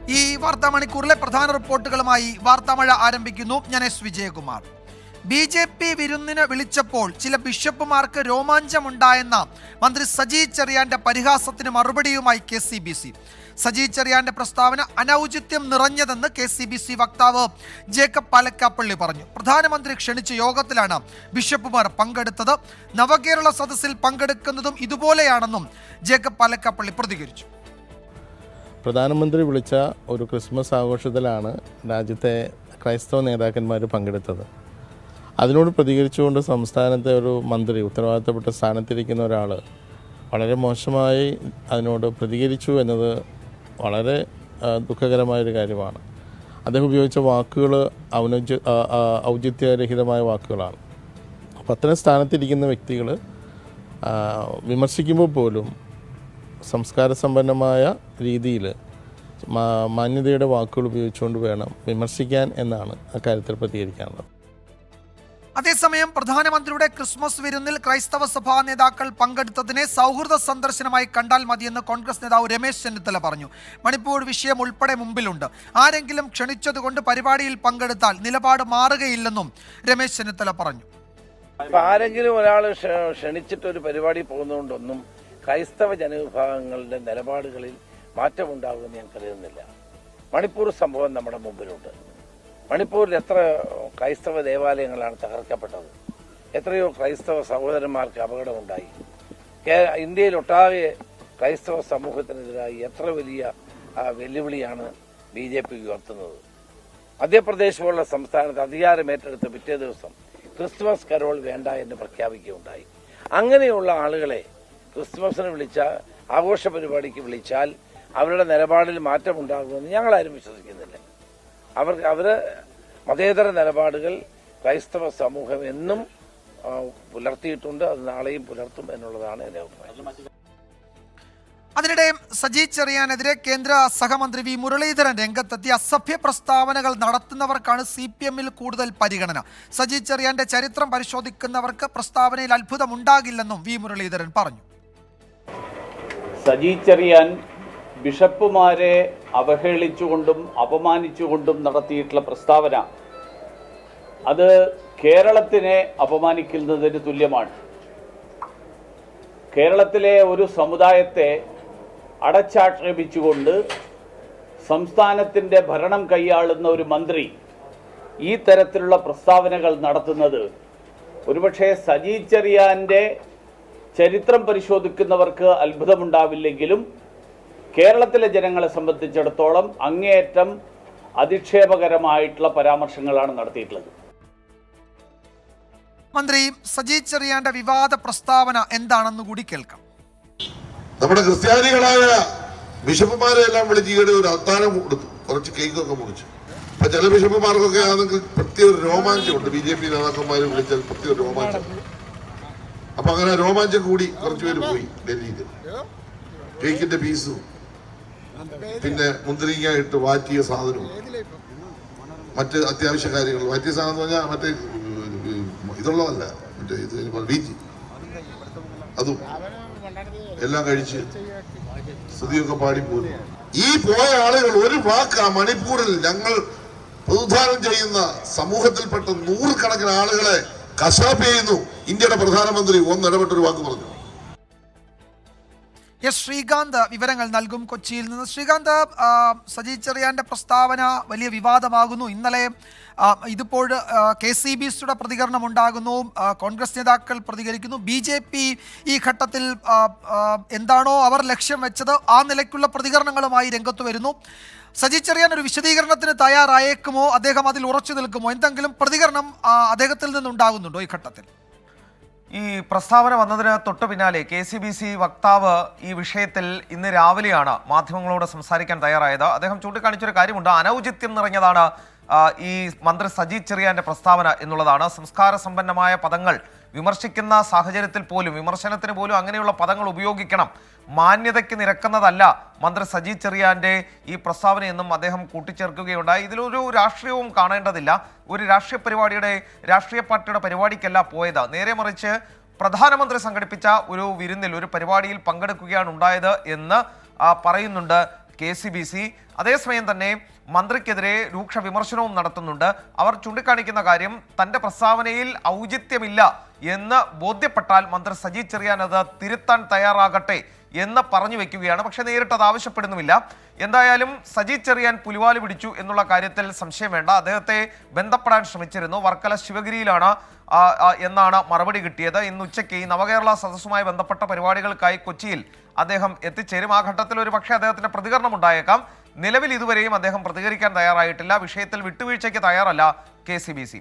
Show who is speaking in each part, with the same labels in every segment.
Speaker 1: ഈ വാർത്താ മണിക്കൂറിലെ പ്രധാന റിപ്പോർട്ടുകളുമായി വാർത്താമഴ ആരംഭിക്കുന്നു. ഞാൻ എസ് വിജയകുമാർ. BJP വിരുന്നിന് വിളിച്ചപ്പോൾ ചില ബിഷപ്പുമാർക്ക് രോമാഞ്ചമുണ്ടായെന്ന മന്ത്രി സജി ചെറിയാന്റെ പരിഹാസത്തിന് മറുപടിയുമായി KCBC. സജി ചെറിയാന്റെ പ്രസ്താവന അനൗചിത്യം നിറഞ്ഞതെന്ന് KCBC വക്താവ് ജേക്കബ് പാലക്കാപ്പള്ളി പറഞ്ഞു. പ്രധാനമന്ത്രി ക്ഷണിച്ച യോഗത്തിലാണ് ബിഷപ്പുമാർ പങ്കെടുത്തത്. നവകേരള സദസ്സിൽ പങ്കെടുക്കുന്നതും ഇതുപോലെയാണെന്നും ജേക്കബ് പാലക്കാപ്പള്ളി പ്രതികരിച്ചു.
Speaker 2: പ്രധാനമന്ത്രി വിളിച്ച ഒരു ക്രിസ്മസ് ആഘോഷത്തിലാണ് രാജ്യത്തെ ക്രൈസ്തവ നേതാക്കന്മാർ പങ്കെടുത്തത്. അതിനോട് പ്രതികരിച്ചുകൊണ്ട് സംസ്ഥാനത്തെ ഒരു മന്ത്രി, ഉത്തരവാദിത്തപ്പെട്ട സ്ഥാനത്തിരിക്കുന്ന ഒരാൾ വളരെ മോശമായി അതിനോട് പ്രതികരിച്ചു എന്നത് വളരെ ദുഃഖകരമായൊരു കാര്യമാണ്. അദ്ദേഹം ഉപയോഗിച്ച വാക്കുകൾ ഔചിത്യരഹിതമായ വാക്കുകളാണ്. അപ്പോൾ അത്തരം സ്ഥാനത്തിരിക്കുന്ന വ്യക്തികൾ വിമർശിക്കുമ്പോൾ പോലും സംസ്കാര സമ്പന്നമായ രീതിയിൽ മാന്യതയുടെ വാക്കുകൾ ഉപയോഗിച്ചുകൊണ്ട് വേണം വിമർശിക്കാൻ എന്നാണ് അക്കാര്യത്തിൽ പ്രതികരിക്കാനുള്ളത്.
Speaker 1: അതേസമയം പ്രധാനമന്ത്രിയുടെ ക്രിസ്മസ് വിരുന്നിൽ ക്രൈസ്തവ സഭാ നേതാക്കൾ പങ്കെടുത്തതിനെ സൗഹൃദ സന്ദർശനമായി കണ്ടാൽ മതിയെന്ന് കോൺഗ്രസ് നേതാവ് രമേശ് ചെന്നിത്തല പറഞ്ഞു. മണിപ്പൂർ വിഷയം ഉൾപ്പെടെ മുമ്പിലുണ്ട്. ആരെങ്കിലും ക്ഷണിച്ചതുകൊണ്ട് പരിപാടിയിൽ പങ്കെടുത്താൽ നിലപാട് മാറുകയില്ലെന്നും രമേശ് ചെന്നിത്തല പറഞ്ഞു.
Speaker 3: ആരെങ്കിലും ഒരാൾ ക്ഷണിച്ചിട്ട് ഒരു പരിപാടി പോകുന്നതുകൊണ്ടൊന്നും ക്രൈസ്തവ ജനവിഭാഗങ്ങളുടെ നിലപാടുകളിൽ മാറ്റമുണ്ടാകുമെന്ന് ഞാൻ കരുതുന്നില്ല. മണിപ്പൂർ സംഭവം നമ്മുടെ മുമ്പിലുണ്ട്. മണിപ്പൂരിൽ എത്ര ക്രൈസ്തവ ദേവാലയങ്ങളാണ് തകർക്കപ്പെട്ടത്. എത്രയോ ക്രൈസ്തവ സഹോദരന്മാർക്ക് അപകടമുണ്ടായി. ഇന്ത്യയിലൊട്ടാകെ ക്രൈസ്തവ സമൂഹത്തിനെതിരായി എത്ര വലിയ വെല്ലുവിളിയാണ് BJP ഉയർത്തുന്നത്. മധ്യപ്രദേശ് പോലുള്ള സംസ്ഥാനത്ത് അധികാരമേറ്റെടുത്ത പിറ്റേ ദിവസം ക്രിസ്മസ് കരോൾ വേണ്ട എന്ന് പ്രഖ്യാപിക്കുകയുണ്ടായി. അങ്ങനെയുള്ള ആളുകളെ ക്രിസ്മസിന് ആഘോഷ പരിപാടിക്ക് വിളിച്ചാൽ അവരുടെ നിലപാടിൽ മാറ്റമുണ്ടാകുമെന്ന് ഞങ്ങളാരും വിശ്വസിക്കുന്നില്ല. അവര് മതേതര നിലപാടുകൾ ക്രൈസ്തവ സമൂഹം എന്നും പുലർത്തിയിട്ടുണ്ട്. അത് നാളെയും പുലർത്തും എന്നുള്ളതാണ് എന്റെ അഭിപ്രായം.
Speaker 1: അതിനിടെ സജി ചെറിയാനെതിരെ കേന്ദ്ര സഹമന്ത്രി V മുരളീധരൻ രംഗത്തെത്തി. അസഭ്യ പ്രസ്താവനകൾ നടത്തുന്നവർക്കാണ് CPM-ൽ കൂടുതൽ പരിഗണന. സജി ചെറിയാന്റെ ചരിത്രം പരിശോധിക്കുന്നവർക്ക് പ്രസ്താവനയിൽ അത്ഭുതമുണ്ടാകില്ലെന്നും V മുരളീധരൻ പറഞ്ഞു.
Speaker 4: സജി ചെറിയാൻ ബിഷപ്പുമാരെ അവഹേളിച്ചുകൊണ്ടും അപമാനിച്ചുകൊണ്ടും നടത്തിയിട്ടുള്ള പ്രസ്താവന അത് കേരളത്തിനെ അപമാനിക്കുന്നതിന് തുല്യമാണ്. കേരളത്തിലെ ഒരു സമുദായത്തെ അടച്ചാക്ഷേപിച്ചുകൊണ്ട് സംസ്ഥാനത്തിൻ്റെ ഭരണം കൈയാളുന്ന ഒരു മന്ത്രി ഈ തരത്തിലുള്ള പ്രസ്താവനകൾ നടത്തുന്നത് ഒരുപക്ഷെ സജി ചെറിയാൻ്റെ ചരിത്രം പരിശോധിക്കുന്നവർക്ക് അത്ഭുതമുണ്ടാവില്ലെങ്കിലും കേരളത്തിലെ ജനങ്ങളെ സംബന്ധിച്ചിടത്തോളം അങ്ങേയറ്റം അധിക്ഷേപകരമായിട്ടുള്ള പരാമർശങ്ങളാണ് നടത്തിയിട്ടുള്ളത്.
Speaker 1: മന്ത്രി സജി ചെറിയാന്റെ വിവാദ പ്രസ്താവന എന്താണെന്ന് കൂടി കേൾക്കാം.
Speaker 5: നമ്മുടെ ക്രിസ്ത്യാനികളായ ബിഷപ്പുമാരെ എല്ലാം വിളിച്ച് ഈയിടെ ഒരു അത്താഴം കൊടുത്തു, കുറച്ച് കേക്കൊക്കെ മുറിച്ചു. അപ്പൊ ചില ബിഷപ്പുമാർക്കൊക്കെ ആണെങ്കിൽ പ്രത്യേക ഒരു രോമാഞ്ചമുണ്ട്. BJP നേതാക്കന്മാരെ വിളിച്ചാൽ പ്രത്യേക രോമാഞ്ചം. അപ്പൊ അങ്ങനെ രോമാഞ്ചം കൂടി കുറച്ചുപേര് പോയി ഡൽഹിയിൽ. കേക്കിന്റെ പീസും പിന്നെ മുന്തിരിങ്ങ ഇട്ട് വാറ്റിയ സാധനവും മറ്റ് അത്യാവശ്യ കാര്യങ്ങൾ. വാറ്റിയ സാധനം എന്ന് പറഞ്ഞാൽ മറ്റേ ഇതുള്ളതല്ല, മറ്റേ ഇത് ബീച്ച്, അതും എല്ലാം കഴിച്ച് സ്തുതിയൊക്കെ പാടിപ്പോയി. ഈ പോയ ആളുകൾ ഒരു വാക്ക് മണിപ്പൂരിൽ ഞങ്ങൾ പ്രതിദാനം ചെയ്യുന്ന സമൂഹത്തിൽപ്പെട്ട 100 കണക്കിന് ആളുകളെ കശാപ്പ് ചെയ്യുന്നു. ഇന്ത്യയുടെ പ്രധാനമന്ത്രി ഒന്നിടപെട്ടൊരു വാക്ക് പറഞ്ഞു.
Speaker 1: എസ് ശ്രീകാന്ത് വിവരങ്ങൾ നൽകും കൊച്ചിയിൽ നിന്ന്. ശ്രീകാന്ത്, സജി ചെറിയാന്റെ പ്രസ്താവന വലിയ വിവാദമാകുന്നു. ഇന്നലെ ഇതിപ്പോൾ KCBCയുടെ പ്രതികരണം ഉണ്ടാകുന്നു, കോൺഗ്രസ് നേതാക്കൾ പ്രതികരിക്കുന്നു. BJP ഈ ഘട്ടത്തിൽ എന്താണോ അവർ ലക്ഷ്യം വെച്ചത് ആ നിലയ്ക്കുള്ള പ്രതികരണങ്ങളുമായി രംഗത്ത് വരുന്നു. സജി ചെറിയാൻ ഒരു വിശദീകരണത്തിന് തയ്യാറായേക്കുമോ? അദ്ദേഹം അതിൽ ഉറച്ചു നിൽക്കുമോ? എന്തെങ്കിലും പ്രതികരണം അദ്ദേഹത്തിൽ നിന്നുണ്ടാകുന്നുണ്ടോ ഈ ഘട്ടത്തിൽ?
Speaker 6: ഈ പ്രസ്താവന വന്നതിന് തൊട്ടു പിന്നാലെ KCBC വക്താവ് ഈ വിഷയത്തിൽ ഇന്ന് രാവിലെയാണ് മാധ്യമങ്ങളോട് സംസാരിക്കാൻ തയ്യാറായത്. അദ്ദേഹം ചൂണ്ടിക്കാണിച്ചൊരു കാര്യമുണ്ട്. അനൗചിത്യം നിറഞ്ഞതാണ് ഈ മന്ത്രി സജി ചെറിയാന്റെ പ്രസ്താവന എന്നുള്ളതാണ്. സംസ്കാര സമ്പന്നമായ പദങ്ങൾ വിമർശിക്കുന്ന സാഹചര്യത്തിൽ പോലും, വിമർശനത്തിന് പോലും അങ്ങനെയുള്ള പദങ്ങൾ ഉപയോഗിക്കണം. മാന്യതയ്ക്ക് നിരക്കുന്നതല്ല മന്ത്രി സജി ചെറിയാന്റെ ഈ പ്രസ്താവനയെന്നും അദ്ദേഹം കൂട്ടിച്ചേർക്കുകയുണ്ടായി. ഇതിലൊരു രാഷ്ട്രീയവും കാണേണ്ടതില്ല. ഒരു രാഷ്ട്രീയ പാർട്ടിയുടെ പരിപാടിക്കല്ല പോയത്. നേരെ മറിച്ച് പ്രധാനമന്ത്രി സംഘടിപ്പിച്ച ഒരു വിരുന്നിൽ, ഒരു പരിപാടിയിൽ പങ്കെടുക്കുകയാണ് ഉണ്ടായത് എന്ന് പറയുന്നുണ്ട് KCBC. അതേസമയം തന്നെ മന്ത്രിക്കെതിരെ രൂക്ഷ വിമർശനവും നടത്തുന്നുണ്ട്. അവർ ചൂണ്ടിക്കാണിക്കുന്ന കാര്യം തന്റെ പ്രസ്താവനയിൽ ഔചിത്യമില്ല എന്ന് ബോധ്യപ്പെട്ടാൽ മന്ത്രി സജി ചെറിയാൻ അത് തിരുത്താൻ തയ്യാറാകട്ടെ എന്ന് പറഞ്ഞു വെക്കുകയാണ്. പക്ഷേ നേരിട്ട് അത് ആവശ്യപ്പെടുന്നുമില്ല. എന്തായാലും സജി ചെറിയാൻ പുലിവാല് പിടിച്ചു എന്നുള്ള കാര്യത്തിൽ സംശയം വേണ്ട. അദ്ദേഹത്തെ ബന്ധപ്പെടാൻ ശ്രമിച്ചിരുന്നു. വർക്കല ശിവഗിരിയിലാണ് എന്നാണ് മറുപടി കിട്ടിയത്. ഇന്ന് ഉച്ചയ്ക്ക് ഈ നവകേരള സദസ്സുമായി ബന്ധപ്പെട്ട പരിപാടികൾക്കായി കൊച്ചിയിൽ അദ്ദേഹം എത്തിച്ചേരും. ആ ഘട്ടത്തിൽ ഒരു പക്ഷേ അദ്ദേഹത്തിന്റെ പ്രതികരണം ഉണ്ടായേക്കാം. നിലവിൽ ഇതുവരെയും അദ്ദേഹം പ്രതികരിക്കാൻ തയ്യാറായിട്ടില്ല. വിഷയത്തിൽ വിട്ടുവീഴ്ചയ്ക്ക് തയ്യാറല്ല KCBC.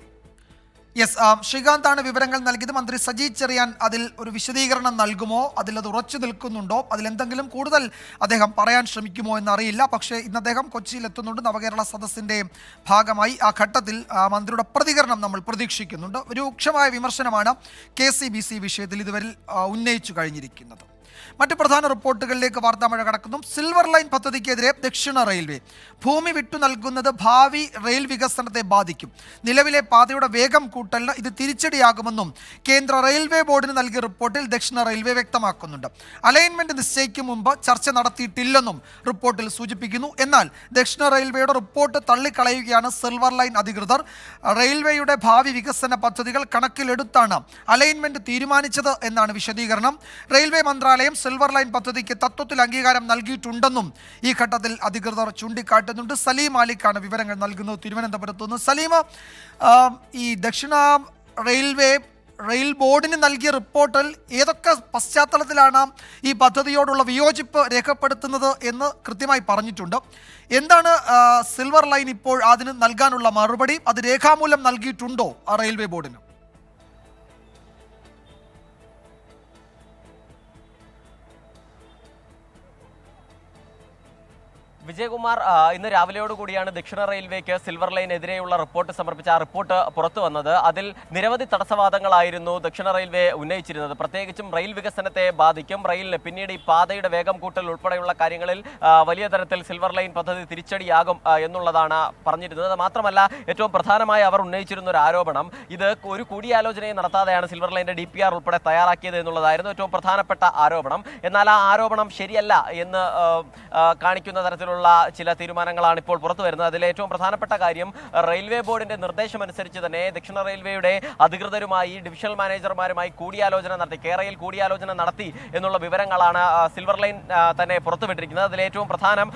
Speaker 1: യെസ്, ശ്രീകാന്താണ് വിവരങ്ങൾ നൽകിയത്. മന്ത്രി സജി ചെറിയാൻ അതിൽ ഒരു വിശദീകരണം നൽകുമോ, അതിലത് ഉറച്ചു നിൽക്കുന്നുണ്ടോ, അതിലെന്തെങ്കിലും കൂടുതൽ അദ്ദേഹം പറയാൻ ശ്രമിക്കുമോ എന്നറിയില്ല. പക്ഷേ ഇന്ന് അദ്ദേഹം കൊച്ചിയിൽ എത്തുന്നുണ്ട്. നവകേരള സദസ്സിൻ്റെ ഭാഗമായി ആ ഘട്ടത്തിൽ മന്ത്രിയുടെ പ്രതികരണം നമ്മൾ പ്രതീക്ഷിക്കുന്നുണ്ട്. രൂക്ഷമായ വിമർശനമാണ് KCBC വിഷയത്തിൽ ഇതുവരെ ഉന്നയിച്ചു കഴിഞ്ഞിരിക്കുന്നത്. മറ്റ് പ്രധാന റിപ്പോർട്ടുകളിലേക്ക് വാർത്താമഴ കടക്കുന്നു. സിൽവർ ലൈൻ പദ്ധതിക്കെതിരെ ദക്ഷിണ റെയിൽവേ ഭൂമി വിട്ടു നൽകുന്നത് ഭാവി റെയിൽ വികസനത്തെ ബാധിക്കും. നിലവിലെ പാതയുടെ വേഗം കൂട്ടലിന് ഇത് തിരിച്ചടിയാകുമെന്നും കേന്ദ്ര റെയിൽവേ ബോർഡിന് നൽകിയ റിപ്പോർട്ടിൽ ദക്ഷിണ റെയിൽവേ വ്യക്തമാക്കുന്നുണ്ട്. അലൈൻമെന്റ് നിശ്ചയിക്കും മുമ്പ് ചർച്ച നടത്തിയിട്ടില്ലെന്നും റിപ്പോർട്ടിൽ സൂചിപ്പിക്കുന്നു. എന്നാൽ ദക്ഷിണ റെയിൽവേയുടെ റിപ്പോർട്ട് തള്ളിക്കളയുകയാണ് സിൽവർ ലൈൻ അധികൃതർ. റെയിൽവേയുടെ ഭാവി വികസന പദ്ധതികൾ കണക്കിലെടുത്താണ് അലൈൻമെന്റ് തീരുമാനിച്ചത് എന്നാണ് വിശദീകരണം. റെയിൽവേ മന്ത്രാലയം സിൽവർ ലൈൻ പദ്ധതിക്ക് തത്വത്തിൽ അംഗീകാരം നൽകിയിട്ടുണ്ടെന്നും ഈ ഘട്ടത്തിൽ അധികൃതർ ചൂണ്ടിക്കാട്ടുന്നുണ്ട്. സലീം മാലിക്കാണ് വിവരങ്ങൾ നൽകുന്നത് തിരുവനന്തപുരത്ത് നിന്ന്. സലീം, ഈ ദക്ഷിണ റെയിൽ ബോർഡിന് നൽകിയ റിപ്പോർട്ടിൽ ഏതൊക്കെ പശ്ചാത്തലത്തിലാണ് ഈ പദ്ധതിയോടുള്ള വിയോജിപ്പ് രേഖപ്പെടുത്തുന്നത് എന്ന് കൃത്യമായി പറഞ്ഞിട്ടുണ്ട്. എന്താണ് സിൽവർ ലൈൻ ഇപ്പോൾ അതിന് നൽകാനുള്ള മറുപടി? അത് രേഖാമൂലം നൽകിയിട്ടുണ്ടോ റെയിൽവേ ബോർഡിന്?
Speaker 7: വിജയകുമാർ, ഇന്ന് രാവിലെയോട് കൂടിയാണ് ദക്ഷിണ റെയിൽവേക്ക് സിൽവർ ലൈനെതിരെയുള്ള റിപ്പോർട്ട് സമർപ്പിച്ച ആ റിപ്പോർട്ട് പുറത്തു വന്നത്. അതിൽ നിരവധി തടസ്സവാദങ്ങളായിരുന്നു ദക്ഷിണ റെയിൽവേ ഉന്നയിച്ചിരുന്നത്. പ്രത്യേകിച്ചും റെയിൽ വികസനത്തെ ബാധിക്കും, റെയിലിന് പിന്നീട് ഈ പാതയുടെ വേഗം കൂട്ടൽ ഉൾപ്പെടെയുള്ള കാര്യങ്ങളിൽ വലിയ തരത്തിൽ സിൽവർ ലൈൻ പദ്ധതി തിരിച്ചടിയാകും എന്നുള്ളതാണ് പറഞ്ഞിരുന്നത്. മാത്രമല്ല, ഏറ്റവും പ്രധാനമായി അവർ ഉന്നയിച്ചിരുന്ന ഒരു ആരോപണം, ഇത് ഒരു കൂടിയാലോചനയും നടത്താതെയാണ് സിൽവർ ലൈൻ്റെ DPR ഉൾപ്പെടെ തയ്യാറാക്കിയത് എന്നുള്ളതായിരുന്നു ഏറ്റവും പ്രധാനപ്പെട്ട ആരോപണം. എന്നാൽ ആ ആരോപണം ശരിയല്ല എന്ന് കാണിക്കുന്ന തരത്തിലുള്ള ചില തീരുമാനങ്ങളാണ് ഇപ്പോൾ പുറത്തു വരുന്നത്. അതിൽ ഏറ്റവും പ്രധാനപ്പെട്ട കാര്യം, റെയിൽവേ ബോർഡിന്റെ നിർദ്ദേശമനുസരിച്ച് തന്നെ ദക്ഷിണ റെയിൽവേയുടെ അധികൃതരുമായി ഡിവിഷണൽ മാനേജർമാരുമായി കൂടിയാലോചന നടത്തി, കേരളയിൽ കൂടിയാലോചന നടത്തി എന്നുള്ള വിവരങ്ങളാണ് സിൽവർ ലൈൻ തന്നെ പുറത്തുവിട്ടിരിക്കുന്നത്. അതിൽ ഏറ്റവും പ്രധാനം,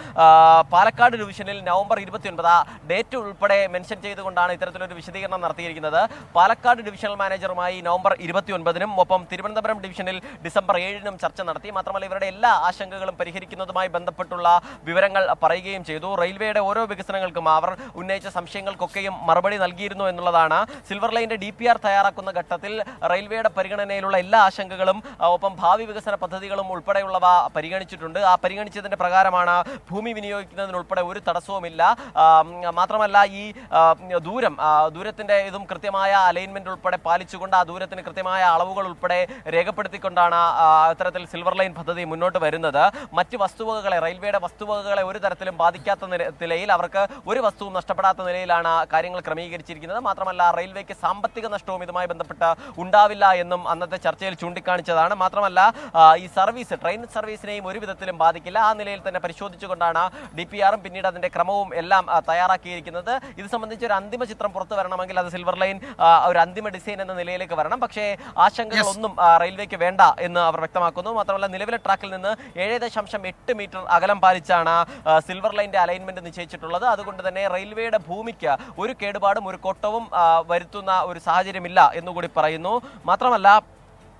Speaker 7: പാലക്കാട് ഡിവിഷനിൽ നവംബർ 29 ഡേറ്റ് ഉൾപ്പെടെ മെൻഷൻ ചെയ്തുകൊണ്ടാണ് ഇത്തരത്തിലൊരു വിശദീകരണം നടത്തിയിരിക്കുന്നത്. പാലക്കാട് ഡിവിഷണൽ മാനേജറുമായി നവംബർ 29-നും ഒപ്പം തിരുവനന്തപുരം ഡിവിഷനിൽ ഡിസംബർ 7-നും ചർച്ച നടത്തി. മാത്രമല്ല, ഇവരുടെ എല്ലാ ആശങ്കകളും പരിഹരിക്കുന്നതുമായി ബന്ധപ്പെട്ടുള്ള വിവരങ്ങൾ പറയുകയും ചെയ്തു. റെയിൽവേയുടെ ഓരോ വികസനങ്ങൾക്കും അവർ ഉന്നയിച്ച സംശയങ്ങൾക്കൊക്കെയും മറുപടി നൽകിയിരുന്നു എന്നുള്ളതാണ്. സിൽവർ ലൈൻ്റെ DPR തയ്യാറാക്കുന്ന ഘട്ടത്തിൽ റെയിൽവേയുടെ പരിഗണനയിലുള്ള എല്ലാ ആശങ്കകളും ഒപ്പം ഭാവി വികസന പദ്ധതികളും ഉൾപ്പെടെയുള്ളവ പരിഗണിച്ചിട്ടുണ്ട്. ആ പരിഗണിച്ചതിന്റെ പ്രകാരമാണ് ഭൂമി വിനിയോഗിക്കുന്നതിനുൾപ്പെടെ ഒരു തടസ്സവുമില്ല. മാത്രമല്ല, ഈ ദൂരത്തിന്റെ ഇതും കൃത്യമായ അലൈൻമെന്റ് ഉൾപ്പെടെ പാലിച്ചുകൊണ്ട് ആ ദൂരത്തിന് കൃത്യമായ അളവുകൾ ഉൾപ്പെടെ രേഖപ്പെടുത്തിക്കൊണ്ടാണ് ഇത്തരത്തിൽ സിൽവർ ലൈൻ പദ്ധതി മുന്നോട്ട് വരുന്നത്. മറ്റ് വസ്തുവകകളെ, റെയിൽവേയുടെ വസ്തുവകകളെ ഒരു തരത്തിലും ബാധിക്കാത്ത നിലയിൽ, അവർക്ക് ഒരു വസ്തുവും നഷ്ടപ്പെടാത്ത നിലയിലാണ് കാര്യങ്ങൾ ക്രമീകരിച്ചിരിക്കുന്നത്. മാത്രമല്ല, റെയിൽവേക്ക് സാമ്പത്തിക നഷ്ടവും ഇതുമായി ബന്ധപ്പെട്ട് ഉണ്ടാവില്ല എന്നും അന്നത്തെ ചർച്ചയിൽ ചൂണ്ടിക്കാണിച്ചതാണ്. മാത്രമല്ല, ഈ ട്രെയിൻ സർവീസിനെയും ഒരു വിധത്തിലും ബാധിക്കില്ല. ആ നിലയിൽ തന്നെ പരിശോധിച്ചുകൊണ്ടാണ് DPRും പിന്നീട് അതിന്റെ ക്രമവും എല്ലാം തയ്യാറാക്കിയിരിക്കുന്നത്. ഇത് സംബന്ധിച്ച് ഒരു അന്തിമ ചിത്രം പുറത്തു വരണമെങ്കിൽ അത് സിൽവർ ലൈൻ ഒരു അന്തിമ ഡിസൈൻ എന്ന നിലയിലേക്ക് വരണം. പക്ഷേ ആശങ്കകളൊന്നും റെയിൽവേക്ക് വേണ്ട എന്ന് അവർ വ്യക്തമാക്കുന്നു. മാത്രമല്ല, നിലവിലെ ട്രാക്കിൽ നിന്ന് 7.8 മീറ്റർ അകലം പാലിച്ചാണ് സിൽവർ ലൈൻ്റെ അലൈൻമെന്റ് നിശ്ചയിച്ചിട്ടുള്ളത്. അതുകൊണ്ട് തന്നെ റെയിൽവേയുടെ ഭൂമിക്ക് ഒരു കേടുപാടും ഒരു കോട്ടവും വരുത്തുന്ന ഒരു സാഹചര്യമില്ല എന്നുകൂടി പറയുന്നു. മാത്രമല്ല,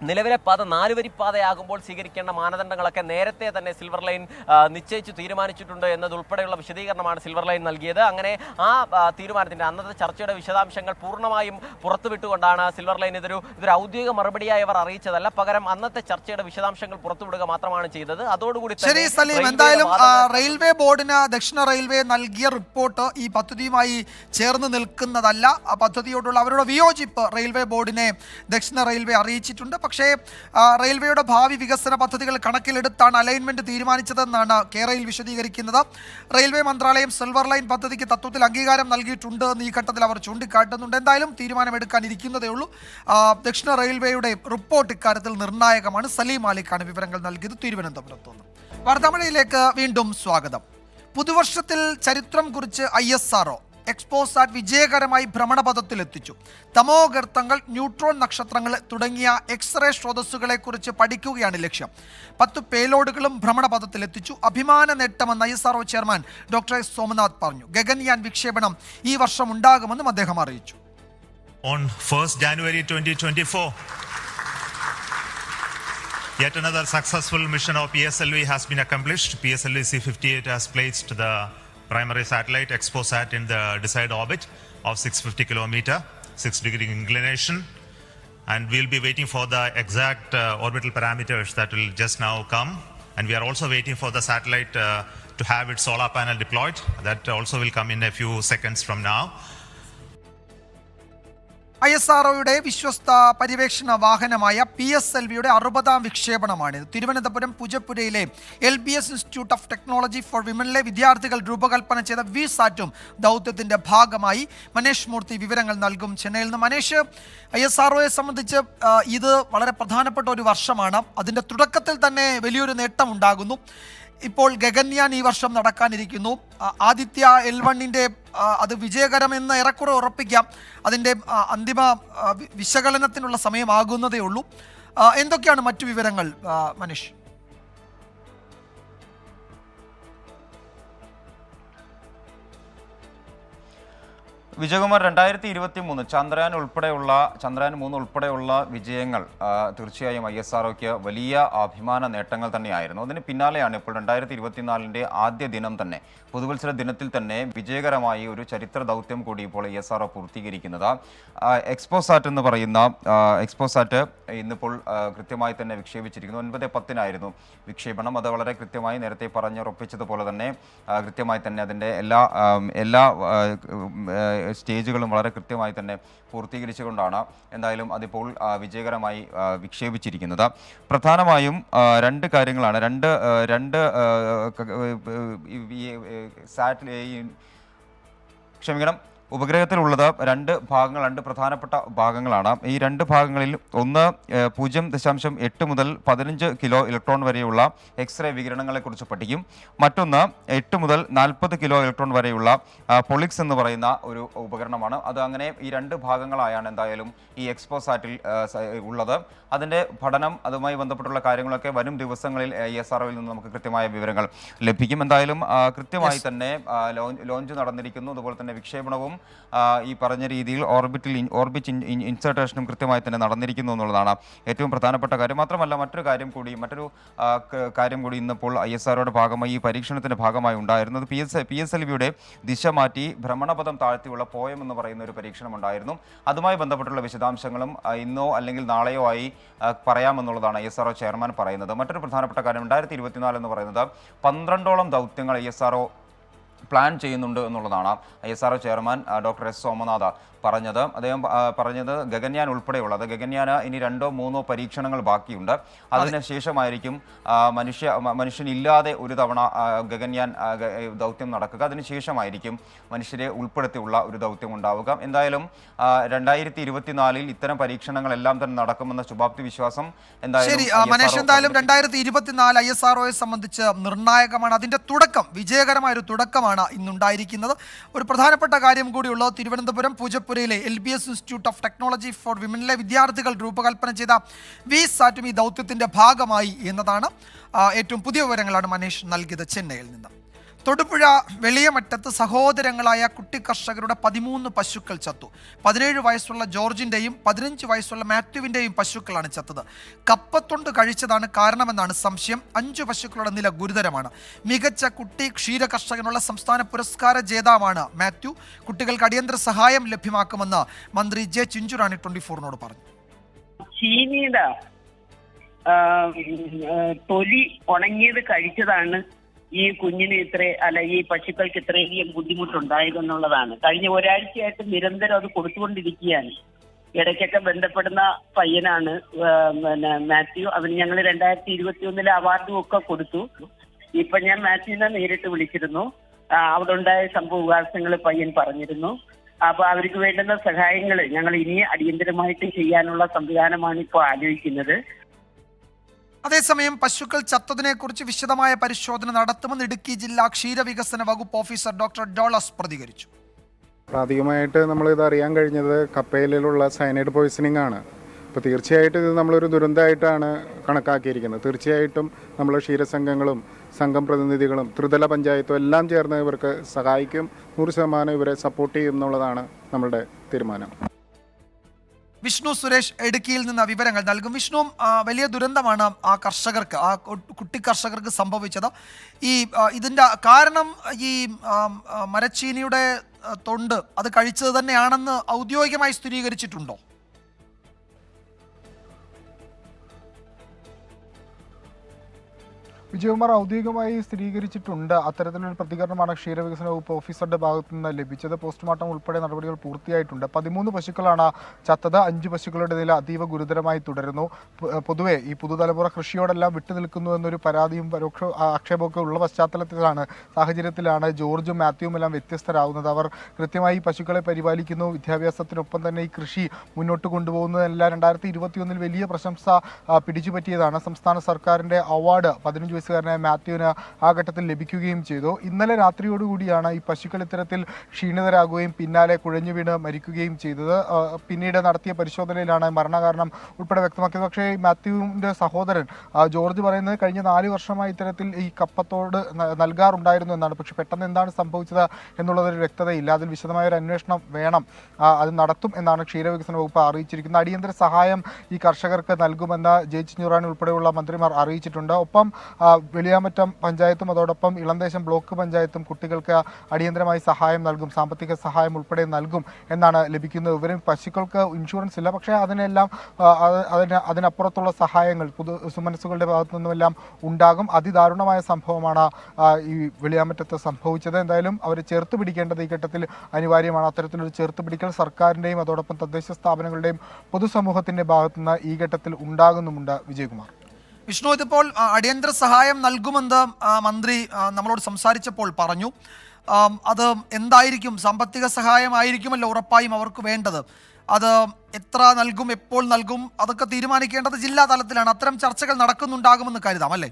Speaker 7: നിലവിലെ പാത 4 വരിപ്പാതയാകുമ്പോൾ സ്വീകരിക്കേണ്ട മാനദണ്ഡങ്ങളൊക്കെ നേരത്തെ തന്നെ സിൽവർ ലൈൻ നിശ്ചയിച്ചു തീരുമാനിച്ചിട്ടുണ്ട് എന്നതുൾപ്പെടെയുള്ള വിശദീകരണമാണ് സിൽവർ ലൈൻ നൽകിയത്. അങ്ങനെ ആ തീരുമാനത്തിന്റെ അന്നത്തെ ചർച്ചയുടെ വിശദാംശങ്ങൾ പൂർണ്ണമായും പുറത്തുവിട്ടുകൊണ്ടാണ് സിൽവർ ലൈൻ ഇതൊരു ഔദ്യോഗിക മറുപടിയായി അവർ അറിയിച്ചതല്ല, പകരം അന്നത്തെ ചർച്ചയുടെ വിശദാംശങ്ങൾ പുറത്തുവിടുക മാത്രമാണ് ചെയ്തത്. അതോടുകൂടി
Speaker 1: ശരി സലീം, എന്തായാലും റെയിൽവേ ബോർഡിന് ദക്ഷിണ റെയിൽവേ നൽകിയ റിപ്പോർട്ട് ഈ പദ്ധതിയുമായി ചേർന്ന് നിൽക്കുന്നതല്ല. ആ പദ്ധതിയോടുള്ള അവരുടെ വിയോജിപ്പ് റെയിൽവേ ബോർഡിനെ ദക്ഷിണ റെയിൽവേ അറിയിച്ചിട്ടുണ്ട്. പക്ഷേ റെയിൽവേയുടെ ഭാവി വികസന പദ്ധതികൾ കണക്കിലെടുത്താണ് അലൈൻമെന്റ് തീരുമാനിച്ചതെന്നാണ് കേരളയിൽ വിശദീകരിക്കുന്നത്. റെയിൽവേ മന്ത്രാലയം സിൽവർ ലൈൻ പദ്ധതിക്ക് തത്വത്തിൽ അംഗീകാരം നൽകിയിട്ടുണ്ട് എന്ന് ഈ ഘട്ടത്തിൽ അവർ ചൂണ്ടിക്കാട്ടുന്നുണ്ട്. എന്തായാലും തീരുമാനമെടുക്കാനിരിക്കുന്നതേ ഉള്ളൂ. ദക്ഷിണ റെയിൽവേയുടെ റിപ്പോർട്ട് ഇക്കാര്യത്തിൽ നിർണായകമാണ്. സലീം മാലിക്കാണ് വിവരങ്ങൾ നൽകിയത് തിരുവനന്തപുരത്ത് നിന്ന്. വാർത്താമഴയിലേക്ക് വീണ്ടും സ്വാഗതം. പുതുവർഷത്തിൽ ചരിത്രം കുറിച്ച് ISRO എക്സ്പോസാറ്റ് വിജയകരമായി ഭ്രമണപഥത്തിലെത്തിച്ചു. തമോഗർത്തങ്ങൾ, ന്യൂട്രോൺ നക്ഷത്രങ്ങൾ തുടങ്ങിയ എക്സ്റേ സ്രോതസ്സുകളെക്കുറിച്ച് പഠിക്കുകയാണ് ലക്ഷ്യം. 10 പേലോഡുകളും ഭ്രമണപഥത്തിലെത്തിച്ചു. അഭിമാന നേട്ടമെന്ന് ISRO ചെയർമാൻ ഡോക്ടർ സോമനാഥ് പറഞ്ഞു. ഗഗൻയാൻ വിക്ഷേപണം ഈ വർഷം ഉണ്ടാകുമെന്നും അദ്ദേഹം അറിയിച്ചു.
Speaker 8: On 1st January 2024, yet another successful mission of PSLV has been accomplished. PSLV C-58 has placed the primary satellite ExpoSat in the desired orbit of 650 kilometer, 6-degree inclination, and we'll be waiting for the exact orbital parameters that will just now come. And we are also waiting for the satellite to have its solar panel deployed. That also will come in a few seconds from now.
Speaker 1: ISROയുടെ വിശ്വസ്ത പര്യവേക്ഷണ വാഹനമായ PSLVയുടെ 60ാം വിക്ഷേപണമാണിത്. തിരുവനന്തപുരം പൂജപ്പുരയിലെ LBS institute of technology for വിമനിലെ വിദ്യാർത്ഥികൾ രൂപകൽപ്പന ചെയ്ത VSATും ദൗത്യത്തിന്റെ ഭാഗമായി. മനേഷ് മൂർത്തി വിവരങ്ങൾ നൽകും ചെന്നൈയിൽ നിന്ന്. മനേഷ്, ISROയെ സംബന്ധിച്ച് ഇത് വളരെ പ്രധാനപ്പെട്ട ഒരു വർഷമാണ്. അതിന്റെ തുടക്കത്തിൽ തന്നെ വലിയൊരു നേട്ടം ഉണ്ടാകുന്നു. ഇപ്പോൾ ഗഗൻയാൻ ഈ വർഷം നടക്കാനിരിക്കുന്നു. ആദിത്യ L1ന്റെ അത് വിജയകരമെന്ന് ഏറെക്കുറെ ഉറപ്പിക്കാം. അതിൻ്റെ അന്തിമ വിശകലനത്തിനുള്ള സമയമാകുന്നതേ ഉള്ളൂ. എന്തൊക്കെയാണ് മറ്റു വിവരങ്ങൾ മനീഷ്?
Speaker 9: വിജയകുമാർ, 2023 ചന്ദ്രയാൻ 3 ഉൾപ്പെടെയുള്ള വിജയങ്ങൾ തീർച്ചയായും ISROയ്ക്ക് വലിയ അഭിമാന നേട്ടങ്ങൾ തന്നെയായിരുന്നു. അതിന് പിന്നാലെയാണ് ഇപ്പോൾ 2024 ആദ്യ ദിനം തന്നെ, പുതുവത്സര ദിനത്തിൽ തന്നെ വിജയകരമായി ഒരു ചരിത്ര ദൗത്യം കൂടി ഇപ്പോൾ ISRO പൂർത്തീകരിക്കുന്നത്. എക്സ്പോസാറ്റ് എന്ന് പറയുന്ന എക്സ്പോസാറ്റ് ഇന്നിപ്പോൾ കൃത്യമായി തന്നെ വിക്ഷേപിച്ചിരിക്കുന്നു. 9:10 വിക്ഷേപണം. അത് വളരെ കൃത്യമായി നേരത്തെ പറഞ്ഞുറപ്പിച്ചതുപോലെ തന്നെ കൃത്യമായി തന്നെ അതിൻ്റെ എല്ലാ സ്റ്റേജുകളും വളരെ കൃത്യമായി തന്നെ പൂർത്തീകരിച്ചുകൊണ്ടാണ് എന്തായാലും അതിപ്പോൾ വിജയകരമായി വിക്ഷേപിച്ചിരിക്കുന്നത്. പ്രധാനമായും 2 കാര്യങ്ങളാണ്. രണ്ട് ഉപഗ്രഹത്തിലുള്ളത് 2 ഭാഗങ്ങൾ, 2 പ്രധാനപ്പെട്ട ഭാഗങ്ങളാണ്. ഈ 2 ഭാഗങ്ങളിൽ ഒന്ന് 0.8 മുതൽ 15 കിലോ ഇലക്ട്രോൺ വരെയുള്ള എക്സ്റേ വികിരണങ്ങളെക്കുറിച്ച് പഠിക്കും. മറ്റൊന്ന് 8 മുതൽ 40 കിലോ ഇലക്ട്രോൺ വരെയുള്ള പൊളിക്സ് എന്ന് പറയുന്ന ഒരു ഉപകരണമാണ്. അത് അങ്ങനെ ഈ 2 ഭാഗങ്ങളായാണ് എന്തായാലും ഈ എക്സ്പോസാറ്റിൽ ഉള്ളത്. അതിൻ്റെ പഠനം, അതുമായി ബന്ധപ്പെട്ടുള്ള കാര്യങ്ങളൊക്കെ വരും ദിവസങ്ങളിൽ ISROയിൽ നിന്ന് നമുക്ക് കൃത്യമായ വിവരങ്ങൾ ലഭിക്കും. എന്തായാലും കൃത്യമായി തന്നെ ലോഞ്ച് നടന്നിരിക്കുന്നു. അതുപോലെ തന്നെ വിക്ഷേപണവും ഈ പറഞ്ഞ രീതിയിൽ ഓർബിറ്റ് ഇൻസർട്ടേഷനും കൃത്യമായി തന്നെ നടന്നിരിക്കുന്നു എന്നുള്ളതാണ് ഏറ്റവും പ്രധാനപ്പെട്ട കാര്യം. മാത്രമല്ല മറ്റൊരു കാര്യം കൂടി ഇന്നിപ്പോൾ ISROയുടെ ഭാഗമായി, ഈ പരീക്ഷണത്തിന്റെ ഭാഗമായി ഉണ്ടായിരുന്നത് PSLVയുടെ ദിശ മാറ്റി ഭ്രമണപഥം താഴ്ത്തിയുള്ള പോയം എന്ന് പറയുന്ന ഒരു പരീക്ഷണം ഉണ്ടായിരുന്നു. അതുമായി ബന്ധപ്പെട്ടുള്ള വിശദാംശങ്ങളും ഇന്നോ അല്ലെങ്കിൽ നാളെയോ ആയി പറയാമെന്നുള്ളതാണ് ISRO ചെയർമാൻ പറയുന്നത്. മറ്റൊരു പ്രധാനപ്പെട്ട കാര്യം 2024 എന്ന് പറയുന്നത് 12ഓളം ദൗത്യങ്ങൾ ISRO പ്ലാൻ ചെയ്യുന്നുണ്ട് എന്നുള്ളതാണ് ISRO ചെയർമാൻ ഡോക്ടർ സോമനാഥ് പറഞ്ഞത്. അദ്ദേഹം പറഞ്ഞത് ഗഗൻയാൻ ഉൾപ്പെടെയുള്ളത്, ഗഗൻയാന് ഇനി 2-3 പരീക്ഷണങ്ങൾ ബാക്കിയുണ്ട്. അതിനുശേഷമായിരിക്കും മനുഷ്യനില്ലാതെ ഒരു തവണ ഗഗൻയാൻ ദൗത്യം നടക്കുക. അതിനുശേഷമായിരിക്കും മനുഷ്യരെ ഉൾപ്പെടുത്തിയുള്ള ഒരു ദൗത്യം ഉണ്ടാവുക. എന്തായാലും 2024 ഇത്തരം പരീക്ഷണങ്ങളെല്ലാം തന്നെ നടക്കുമെന്ന ശുഭാപ്തി വിശ്വാസം
Speaker 1: എന്തായാലും 2024 ISROയെ സംബന്ധിച്ച് നിർണായകമാണ്. അതിന്റെ തുടക്കം, വിജയകരമായ ഒരു തുടക്കമാണ് ഇന്നുണ്ടായിരിക്കുന്നത്. ഒരു പ്രധാനപ്പെട്ട കാര്യം കൂടിയുള്ളത്, തിരുവനന്തപുരം പൂജപ്പുരയിലെ LBS institute of technology for വിമനിലെ വിദ്യാർത്ഥികൾ രൂപകൽപ്പന ചെയ്ത VSATും ഈ ദൗത്യത്തിന്റെ ഭാഗമായി എന്നതാണ്. ഏറ്റവും പുതിയ വിവരങ്ങളാണ് മനീഷ് നൽകിയത് ചെന്നൈയിൽ നിന്ന്. തൊടുപുഴ വെളിയമറ്റത്ത് സഹോദരങ്ങളായ കുട്ടി കർഷകരുടെ 13 പശുക്കൾ ചത്തു. 17 വയസ്സുള്ള ജോർജിൻ്റെയും 15 വയസ്സുള്ള മാത്യുവിൻ്റെയും പശുക്കളാണ് ചത്തത്. കപ്പത്തൊണ്ട് കഴിച്ചതാണ് കാരണമെന്നാണ് സംശയം. 5 പശുക്കളുടെ നില ഗുരുതരമാണ്. മികച്ച കുട്ടി ക്ഷീര കർഷകനുള്ള സംസ്ഥാന പുരസ്കാര ജേതാവാണ് മാത്യു. കുട്ടികൾക്ക് അടിയന്തര സഹായം ലഭ്യമാക്കുമെന്ന് മന്ത്രി ജെ ചിഞ്ചുറാണി 24നോട് പറഞ്ഞു.
Speaker 10: ചീനിയുടെ തൊലി ഉണങ്ങിയത് കഴിച്ചതാണ് ഈ കുഞ്ഞിന് ഈ പശുക്കൾക്ക് ഇത്രയധികം ബുദ്ധിമുട്ടുണ്ടായതെന്നുള്ളതാണ്. കഴിഞ്ഞ ഒരാഴ്ചയായിട്ട് നിരന്തരം അത് കൊടുത്തുകൊണ്ടിരിക്കുകയാണ്. ഇടയ്ക്കൊക്കെ ബന്ധപ്പെടുന്ന പയ്യനാണ് മാത്യു. അവന് ഞങ്ങൾ 2021 അവാർഡും ഒക്കെ കൊടുത്തു. ഇപ്പൊ ഞാൻ മാത്യുവിനെ നേരിട്ട് വിളിച്ചിരുന്നു. അവിടെ ഉണ്ടായ സംഭവവികാസങ്ങൾ പയ്യൻ പറഞ്ഞിരുന്നു. അപ്പൊ അവർക്ക് വേണ്ടുന്ന സഹായങ്ങൾ ഞങ്ങൾ ഇനി അടിയന്തരമായിട്ട് ചെയ്യാനുള്ള സംവിധാനമാണ് ഇപ്പോൾ ആലോചിക്കുന്നത്.
Speaker 1: അതേസമയം പശുക്കൾ ചത്തതിനെക്കുറിച്ച് വിശദമായ പരിശോധന നടത്തുമെന്ന് ഇടുക്കി ജില്ലാ ക്ഷീരവികസന വകുപ്പ് ഓഫീസർ ഡോക്ടർ ഡോളസ് പ്രതികരിച്ചു.
Speaker 11: പ്രാഥമികമായിട്ട് നമ്മളിത് അറിയാൻ കഴിഞ്ഞത് കപ്പയിലുള്ള സയനൈഡ് പോയിസണിംഗ് ആണ്. അപ്പോൾ തീർച്ചയായിട്ടും ഇത് നമ്മളൊരു ദുരന്തമായിട്ടാണ് കണക്കാക്കിയിരിക്കുന്നത്. തീർച്ചയായിട്ടും നമ്മൾ ക്ഷീരസംഘങ്ങളും സംഘം പ്രതിനിധികളും ത്രിതല പഞ്ചായത്തും എല്ലാം ചേർന്ന് ഇവർക്ക് സഹായിക്കും. 100% ഇവരെ സപ്പോർട്ട് ചെയ്യും എന്നുള്ളതാണ് നമ്മളുടെ തീരുമാനം.
Speaker 1: വിഷ്ണു സുരേഷ് ഇടുക്കിയിൽ നിന്ന് വിവരങ്ങൾ നൽകും. വിഷ്ണു, വലിയ ദുരന്തമാണ് ആ കർഷകർക്ക്, ആ കുട്ടി കർഷകർക്ക് സംഭവിച്ചത്. ഇതിൻ്റെ കാരണം ഈ മരച്ചീനിയുടെ തൊണ്ട് അത് കഴിച്ചത് തന്നെയാണെന്ന് ഔദ്യോഗികമായി സ്ഥിരീകരിച്ചിട്ടുണ്ടോ?
Speaker 11: വിജയകുമാർ, ഔദ്യോഗികമായി സ്ഥിരീകരിച്ചിട്ടുണ്ട്. അത്തരത്തിലൊരു പ്രതികരണമാണ് ക്ഷീരവികസന വകുപ്പ് ഓഫീസറുടെ ഭാഗത്തു നിന്ന് ലഭിച്ചത്. പോസ്റ്റ്മോർട്ടം ഉൾപ്പെടെ നടപടികൾ പൂർത്തിയായിട്ടുണ്ട്. 13 പശുക്കളാണ് ചത്തത്. 5 പശുക്കളുടെ നില അതീവ ഗുരുതരമായി തുടരുന്നു. പൊതുവെ ഈ പുതുതലമുറ കൃഷിയോടെല്ലാം വിട്ടുനിൽക്കുന്നു എന്നൊരു പരാതിയും പരോക്ഷ ആക്ഷേപമൊക്കെ ഉള്ള സാഹചര്യത്തിലാണ് ജോർജും മാത്യുവും എല്ലാം വ്യത്യസ്തരാകുന്നത്. അവർ കൃത്യമായി പശുക്കളെ പരിപാലിക്കുന്നു, വിദ്യാഭ്യാസത്തിനൊപ്പം തന്നെ ഈ കൃഷി മുന്നോട്ട് കൊണ്ടുപോകുന്നതെല്ലാം 2021 വലിയ പ്രശംസ പിടിച്ചുപറ്റിയതാണ്. സംസ്ഥാന സർക്കാരിൻ്റെ അവാർഡ് 15 വയസ്സുകാരനായ മാത്യുവിന് ആ ഘട്ടത്തിൽ ലഭിക്കുകയും ചെയ്തു. ഇന്നലെ രാത്രിയോടുകൂടിയാണ് ഈ പശുക്കൾ ഇത്തരത്തിൽ ക്ഷീണിതരാകുകയും പിന്നാലെ കുഴഞ്ഞു വീണ് മരിക്കുകയും ചെയ്തത്. പിന്നീട് നടത്തിയ പരിശോധനയിലാണ് മരണകാരണം ഉൾപ്പെടെ വ്യക്തമാക്കിയത്. പക്ഷേ മാത്യുവിൻ്റെ സഹോദരൻ ജോർജ് പറയുന്നത് കഴിഞ്ഞ 4 വർഷമായി ഇത്തരത്തിൽ ഈ കപ്പത്തോട് നൽകാറുണ്ടായിരുന്നു എന്നാണ്. പക്ഷെ പെട്ടെന്ന് എന്താണ് സംഭവിച്ചത് എന്നുള്ളതൊരു വ്യക്തതയില്ല. അതിൽ വിശദമായൊരു അന്വേഷണം വേണം, അത് നടത്തും എന്നാണ് ക്ഷീരവികസന വകുപ്പ് അറിയിച്ചിരിക്കുന്നത്. അടിയന്തര സഹായം ഈ കർഷകർക്ക് നൽകുമെന്ന് ജെ ചിഞ്ഞുറാണി ഉൾപ്പെടെയുള്ള മന്ത്രിമാർ അറിയിച്ചിട്ടുണ്ട്. ഒപ്പം വെളിയാമറ്റം പഞ്ചായത്തും അതോടൊപ്പം ഇളന്തേശം ബ്ലോക്ക് പഞ്ചായത്തും കുട്ടികൾക്ക് അടിയന്തരമായി സഹായം നൽകും, സാമ്പത്തിക സഹായം ഉൾപ്പെടെ നൽകും എന്നാണ് ലഭിക്കുന്ന വിവരം. പശുക്കൾക്ക് ഇൻഷുറൻസ് ഇല്ല, പക്ഷേ അതിനപ്പുറത്തുള്ള സഹായങ്ങൾ സുമനസ്സുകളുടെ ഭാഗത്തു നിന്നുമെല്ലാം ഉണ്ടാകും. അതിദാരുണമായ സംഭവമാണ് ഈ വെളിയാമറ്റത്ത് സംഭവിച്ചത്. എന്തായാലും അവരെ ചേർത്ത് പിടിക്കേണ്ടത് ഈ ഘട്ടത്തിൽ അനിവാര്യമാണ്. അത്തരത്തിലൊരു ചേർത്ത് പിടിക്കൽ സർക്കാരിൻ്റെയും അതോടൊപ്പം തദ്ദേശ സ്ഥാപനങ്ങളുടെയും പൊതുസമൂഹത്തിൻ്റെ ഭാഗത്തുനിന്ന് ഈ ഘട്ടത്തിൽ ഉണ്ടാകുന്നുമുണ്ട്. വിജയകുമാർ.
Speaker 1: വിഷ്ണു, ഇതിപ്പോൾ അടിയന്തര സഹായം നൽകുമെന്ന് മന്ത്രി നമ്മളോട് സംസാരിച്ചപ്പോൾ പറഞ്ഞു. അത് എന്തായിരിക്കും? സാമ്പത്തിക സഹായമായിരിക്കുമല്ലോ ഉറപ്പായും അവർക്ക് വേണ്ടത്. അത് എത്ര നൽകും, എപ്പോൾ നൽകും, അതൊക്കെ തീരുമാനിക്കേണ്ടത് ജില്ലാ തലത്തിലാണ്. അത്തരം ചർച്ചകൾ നടക്കുന്നുണ്ടാകുമെന്ന് കരുതാം, അല്ലേ?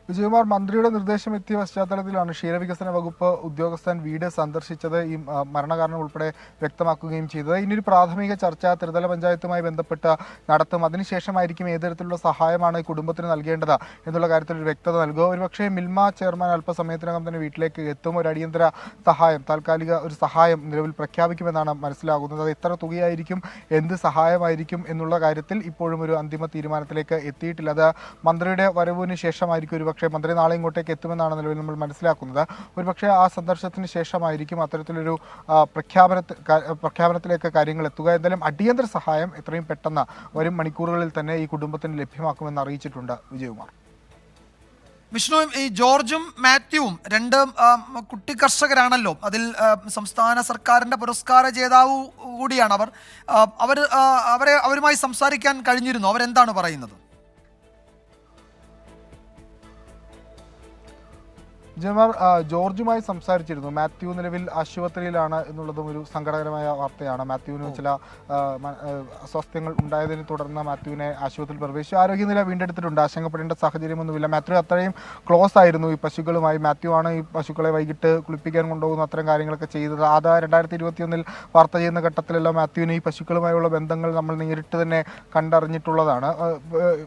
Speaker 11: വിജയകുമാർ, മന്ത്രിയുടെ നിർദ്ദേശം എത്തിയ പശ്ചാത്തലത്തിലാണ് ക്ഷീരവികസന വകുപ്പ് ഉദ്യോഗസ്ഥൻ വീട് സന്ദർശിച്ചത്, ഈ മരണകാരണം ഉൾപ്പെടെ വ്യക്തമാക്കുകയും ചെയ്തത്. ഇനിയൊരു പ്രാഥമിക ചർച്ച ത്രിതല പഞ്ചായത്തുമായി ബന്ധപ്പെട്ട് നടത്തും. അതിനുശേഷമായിരിക്കും ഏത് തരത്തിലുള്ള സഹായമാണ് ഈ കുടുംബത്തിന് നൽകേണ്ടത് എന്നുള്ള കാര്യത്തിൽ ഒരു വ്യക്തത നൽകുക. ഒരുപക്ഷെ മിൽമ ചെയർമാൻ അല്പസമയത്തിനകം തന്നെ വീട്ടിലേക്ക് എത്തും. ഒരു അടിയന്തര സഹായം, താൽക്കാലിക ഒരു സഹായം നിലവിൽ പ്രഖ്യാപിക്കുമെന്നാണ് മനസ്സിലാകുന്നത്. അത് എത്ര തുകയായിരിക്കും, എന്ത് സഹായമായിരിക്കും എന്നുള്ള കാര്യത്തിൽ ഇപ്പോഴും ഒരു അന്തിമ തീരുമാനത്തിലേക്ക് എത്തിയിട്ടില്ല. അത് മന്ത്രിയുടെ വരവിന് ശേഷമായിരിക്കും. ഒരുപക്ഷെ മന്ത്രി നാളെ ഇങ്ങോട്ടേക്ക് എത്തുമെന്നാണ് നിലവിൽ നമ്മൾ മനസ്സിലാക്കുന്നത്. ഒരുപക്ഷെ ആ സന്ദർശനത്തിന് ശേഷമായിരിക്കും അത്തരത്തിലൊരു പ്രഖ്യാപനത്തിലേക്ക് കാര്യങ്ങൾ എത്തുക. എന്തായാലും അടിയന്തര സഹായം എത്രയും പെട്ടെന്ന് വരും മണിക്കൂറുകളിൽ തന്നെ ഈ കുടുംബത്തിന് ലഭ്യമാക്കുമെന്ന് അറിയിച്ചിട്ടുണ്ട്. വിജയകുമാർ.
Speaker 1: വിഷ്ണു, ഈ ജോർജും മാത്യുവും 2 കുട്ടി കർഷകരാണല്ലോ. അതിൽ സംസ്ഥാന സർക്കാരിൻ്റെ പുരസ്കാര ജേതാവ് കൂടിയാണ് അവരുമായി സംസാരിക്കാൻ കഴിഞ്ഞിരുന്നു. അവരെന്താണ് പറയുന്നത്?
Speaker 11: ജമാർ, ജോർജുമായി സംസാരിച്ചിരുന്നു. മാത്യു നിലവിൽ ആശുപത്രിയിലാണ് എന്നുള്ളതും ഒരു സങ്കടകരമായ വാർത്തയാണ്. മാത്യുവിന് ചില അസ്വാസ്ഥ്യങ്ങൾ ഉണ്ടായതിനെ തുടർന്ന് മാത്യുവിനെ ആശുപത്രിയിൽ പ്രവേശിച്ചു. ആരോഗ്യനില വീണ്ടെടുത്തിട്ടുണ്ട്, ആശങ്കപ്പെടേണ്ട സാഹചര്യമൊന്നുമില്ല. മാത്യു അത്രയും ക്ലോസ് ആയിരുന്നു ഈ പശുക്കളുമായി. മാത്യു ആണ് ഈ പശുക്കളെ വൈകിട്ട് കുളിപ്പിക്കാൻ കൊണ്ടുപോകുന്ന അത്തരം കാര്യങ്ങളൊക്കെ ചെയ്തത്. അത് 2021 വാർത്ത ചെയ്യുന്ന ഘട്ടത്തിലെല്ലാം മാത്യുവിന് ഈ പശുക്കളുമായുള്ള ബന്ധങ്ങൾ നമ്മൾ നേരിട്ട് തന്നെ കണ്ടറിഞ്ഞിട്ടുള്ളതാണ്.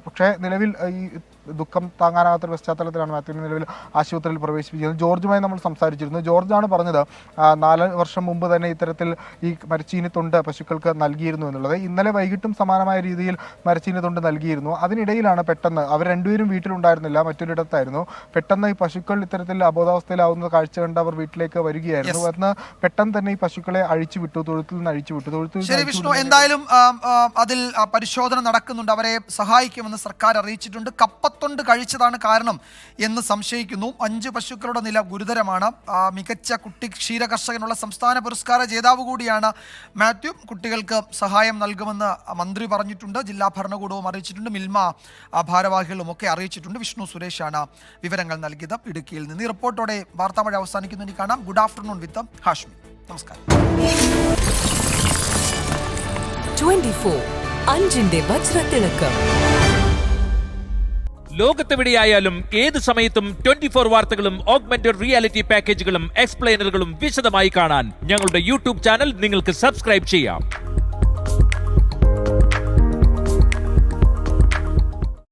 Speaker 11: പക്ഷേ നിലവിൽ ഈ ദുഃഖം താങ്ങാനാകാത്തൊരു പശ്ചാത്തലത്തിലാണ് മാത്യുവിനെ നിലവിൽ ആശുപത്രിയിൽ പ്രവേശിപ്പിച്ചത്. ജോർജുമായി നമ്മൾ സംസാരിച്ചിരുന്നു. ജോർജാണ് പറഞ്ഞത് 4 വർഷം മുമ്പ് തന്നെ ഇത്തരത്തിൽ ഈ മരച്ചീനി തൊണ്ട് പശുക്കൾക്ക് നൽകിയിരുന്നു എന്നുള്ളത്. ഇന്നലെ വൈകിട്ടും സമാനമായ രീതിയിൽ മരച്ചീനി തൊണ്ട് നൽകിയിരുന്നു. അതിനിടയിലാണ് പെട്ടെന്ന് അവർ രണ്ടുപേരും വീട്ടിലുണ്ടായിരുന്നില്ല, മറ്റൊരിടത്തായിരുന്നു. പെട്ടെന്ന് ഈ പശുക്കൾ ഇത്തരത്തിൽ അബോധാവസ്ഥയിലാവുന്ന കാഴ്ച കണ്ട് അവർ വീട്ടിലേക്ക് വരികയായിരുന്നു. അന്ന് പെട്ടെന്ന് തന്നെ ഈ പശുക്കളെ അഴിച്ചുവിട്ടു, തൊഴുത്തിൽ നിന്ന് അഴിച്ചുവിട്ടു.
Speaker 1: ശരി വിഷ്ണു, എന്തായാലും അതിൽ പരിശോധന നടക്കുന്നുണ്ട്. അവരെ സഹായിക്കുമെന്ന് സർക്കാർ അറിയിച്ചിട്ടുണ്ട്. കപ്പത്തൊണ്ട് കഴിച്ചതാണ് കാരണം എന്ന് സംശയിക്കുന്നു. 5 പശുക്കളുടെ നില ഗുരുതരമാണ്. മികച്ച കുട്ടി ക്ഷീരകർഷകനുള്ള സംസ്ഥാന പുരസ്കാര ജേതാവ് കൂടിയാണ് മാത്യു. കുട്ടികൾക്ക് സഹായം നൽകുമെന്ന് മന്ത്രി പറഞ്ഞിട്ടുണ്ട്. ജില്ലാ ഭരണകൂടവും അറിയിച്ചിട്ടുണ്ട്. മിൽമ ഭാരവാഹികളും ഒക്കെ അറിയിച്ചിട്ടുണ്ട്. വിഷ്ണു സുരേഷാണ് വിവരങ്ങൾ നൽകിയത് ഇടുക്കിയിൽ നിന്ന്. ഈ റിപ്പോർട്ടോടെ വാർത്താമഴ അവസാനിക്കുന്നു. കാണാം. ഗുഡ് ആഫ്റ്റർനൂൺ വിത്ത് ഹാഷ്മി. നമസ്കാരം.
Speaker 12: 24 അഞ്ചിന്റെ വജ്രത്തിളക്കം.
Speaker 13: ലോകത്തെവിടെയായാലും ഏത് സമയത്തും 24 വാർത്തകളും ഓഗ്മെന്റഡ് റിയാലിറ്റി പാക്കേജുകളും എക്സ്പ്ലെയിനറുകളും വിശദമായി കാണാൻ ഞങ്ങളുടെ യൂട്യൂബ് ചാനൽ നിങ്ങൾക്ക് സബ്സ്ക്രൈബ് ചെയ്യാം.